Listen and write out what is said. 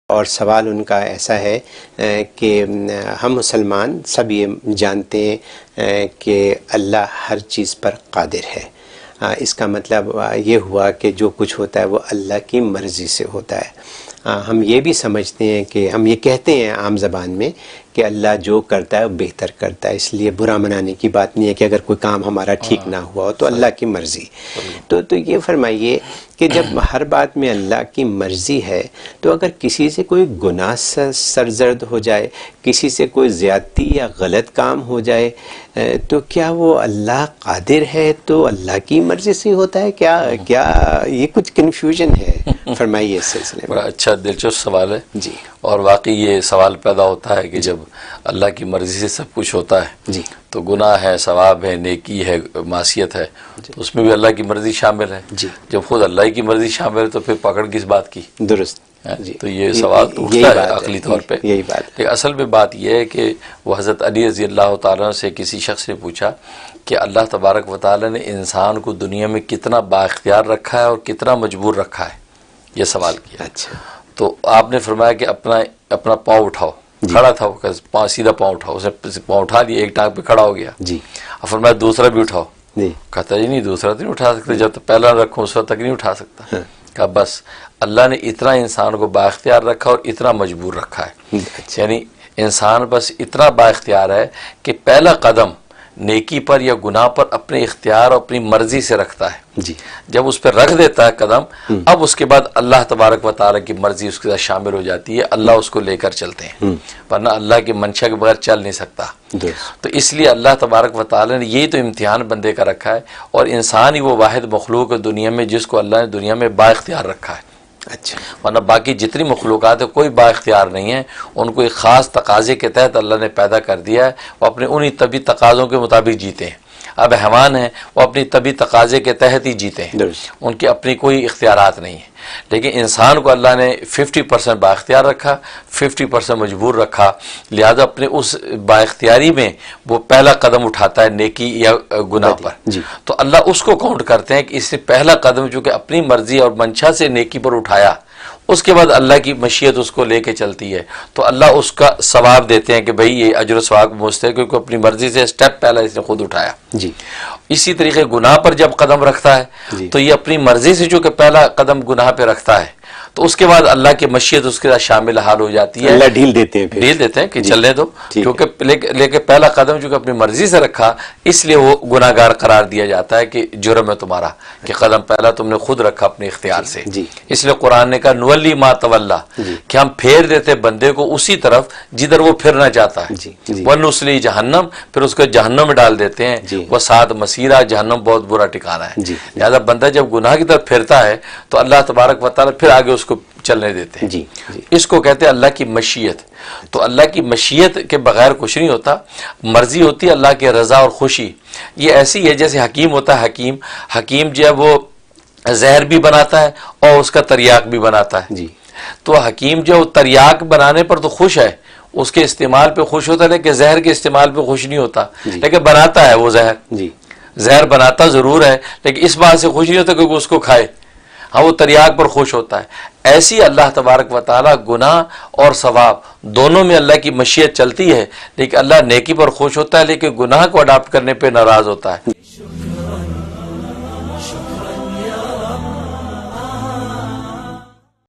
اور سوال ان کا ایسا ہے کہ ہم مسلمان سب یہ جانتے ہیں کہ اللہ ہر چیز پر قادر ہے، اس کا مطلب یہ ہوا کہ جو کچھ ہوتا ہے وہ اللہ کی مرضی سے ہوتا ہے۔ ہم یہ بھی سمجھتے ہیں کہ ہم یہ کہتے ہیں عام زبان میں کہ اللہ جو کرتا ہے وہ بہتر کرتا ہے، اس لیے برا منانے کی بات نہیں ہے کہ اگر کوئی کام ہمارا ٹھیک نہ ہوا ہو تو اللہ کی مرضی۔ تو یہ فرمائیے کہ جب ہر بات میں اللہ کی مرضی ہے تو اگر کسی سے کوئی گناہ سرزد ہو جائے، کسی سے کوئی زیادتی یا غلط کام ہو جائے، تو کیا وہ اللہ قادر ہے تو اللہ کی مرضی سے ہوتا ہے؟ کیا یہ کچھ کنفیوژن ہے؟ فرمائیے اس سلسلے میں۔ بڑا اچھا دلچسپ سوال ہے جی، اور واقعی یہ سوال پیدا ہوتا ہے کہ جب اللہ کی مرضی سے سب کچھ ہوتا ہے جی، تو گناہ ہے، ثواب ہے، نیکی ہے، معصیت ہے، تو اس میں بھی اللہ کی مرضی شامل ہے۔ جی، جب خود اللہ کی مرضی شامل ہے تو پھر پکڑ کس بات کی؟ درست۔ جی، تو یہ سوال اٹھتا ہے عقلی طور پہ۔ یہی بات ہے۔ لیکن اصل میں بات یہ ہے کہ وہ حضرت علی رضی اللہ تعالیٰ سے کسی شخص نے پوچھا کہ اللہ تبارک و تعالیٰ نے انسان کو دنیا میں کتنا بااختیار رکھا ہے اور کتنا مجبور رکھا ہے، یہ سوال کیا۔ اچھا، تو آپ نے فرمایا کہ اپنا پاؤں اٹھاؤ۔ کھڑا تھا وہ، سیدھا پاؤں اٹھاؤ، اس نے پاؤں اٹھا لیا، ایک ٹانگ پہ کھڑا ہو گیا۔ جی، اور فرمایا دوسرا بھی اٹھاؤ۔ جی، کہتا جی نہیں، دوسرا تو نہیں اٹھا سکتے، جب تک پہلا رکھوں اس وقت تک نہیں اٹھا سکتا۔ کہا بس اللہ نے اتنا انسان کو بااختیار رکھا اور اتنا مجبور رکھا ہے، یعنی انسان بس اتنا بااختیار ہے کہ پہلا قدم نیکی پر یا گناہ پر اپنے اختیار اور اپنی مرضی سے رکھتا ہے۔ جی، جب اس پہ رکھ دیتا ہے قدم، اب اس کے بعد اللہ تبارک و تعالیٰ کی مرضی اس کے ساتھ شامل ہو جاتی ہے، اللہ اس کو لے کر چلتے ہیں، ورنہ اللہ کی منشا کے بغیر چل نہیں سکتا۔ تو اس لیے اللہ تبارک و تعالیٰ نے یہی تو امتحان بندے کا رکھا ہے، اور انسان ہی وہ واحد مخلوق ہے دنیا میں جس کو اللہ نے دنیا میں با اختیار رکھا ہے۔ اچھا، ورنہ باقی جتنی مخلوقات ہیں کوئی با اختیار نہیں ہے، ان کو ایک خاص تقاضے کے تحت اللہ نے پیدا کر دیا ہے، وہ اپنے انہی طبی تقاضوں کے مطابق جیتے ہیں۔ اب حیوان ہیں، وہ اپنی طبی تقاضے کے تحت ہی جیتے ہیں، ان کی اپنی کوئی اختیارات نہیں ہیں۔ لیکن انسان کو اللہ نے 50% با اختیار رکھا، 50% مجبور رکھا، لہذا اپنے اس با اختیاری میں وہ پہلا قدم اٹھاتا ہے نیکی یا گناہ پر۔ تو اللہ اس کو کاؤنٹ کرتے ہیں کہ اس نے پہلا قدم جو کہ اپنی مرضی اور منشا سے نیکی پر اٹھایا، اس کے بعد اللہ کی مشیت اس کو لے کے چلتی ہے، تو اللہ اس کا ثواب دیتے ہیں کہ بھئی یہ اجر و ثواب مجھتے ہیں، کیونکہ اپنی مرضی سے سٹیپ پہلا اس نے خود اٹھایا۔ جی، اسی طریقے گناہ پر جب قدم رکھتا ہے تو یہ اپنی مرضی سے جو کہ پہلا قدم گناہ پہ رکھتا ہے، تو اس کے بعد اللہ کی مشیت اس کے ساتھ شامل حال ہو جاتی ہے، اللہ ڈھیل دیتے ہیں، ڈھیل دیتے ہیں کہ چلنے دو، کیونکہ لیکن پہلا قدم جو کہ اپنی مرضی سے رکھا، اس لیے وہ گناہ گار قرار دیا جاتا ہے کہ جرم ہے تمہارا کہ قدم پہلا تم نے خود رکھا اپنے اختیار سے۔ اس لیے قرآن نے کہا نولی ما تولا، کہ ہم پھیر دیتے بندے کو اسی طرف جدھر وہ پھرنا چاہتا ہے، ونصلی جہنم، پھر اس کو جہنم میں ڈال دیتے ہیں، وہ ساتھ مسیرہ، جہنم بہت برا ٹھکانہ ہے۔ لہذا بندہ جب گناہ کی طرف پھرتا ہے تو اللہ تبارک و تعالیٰ پھر آگے اس کو چلنے دیتے ہیں۔ اس کو کہتے ہیں اللہ کی مشیت۔ تو اللہ کی مشیت کے بغیر کچھ نہیں ہوتا، مرضی ہوتی ہے اللہ کے رضا اور خوشی۔ یہ ایسی ہے جیسے حکیم ہوتا ہے، حکیم جو ہے وہ زہر بھی بناتا ہے اور اس کا تریاق بھی بناتا ہے۔ تو حکیم جو تریاق بنانے پر تو خوش ہے، اس کے استعمال پہ خوش ہوتا ہے، لیکن زہر کے استعمال پہ خوش نہیں ہوتا، لیکن بناتا ہے وہ زہر بناتا ضرور ہے، لیکن اس بات سے خوش نہیں ہوتا کیونکہ اس کو کھائے، ہاں وہ تریاق پر خوش ہوتا ہے۔ ایسی اللہ تبارک و تعالیٰ گناہ اور ثواب دونوں میں اللہ کی مشیت چلتی ہے، لیکن اللہ نیکی پر خوش ہوتا ہے، لیکن گناہ کو اڈاپٹ کرنے پہ ناراض ہوتا ہے۔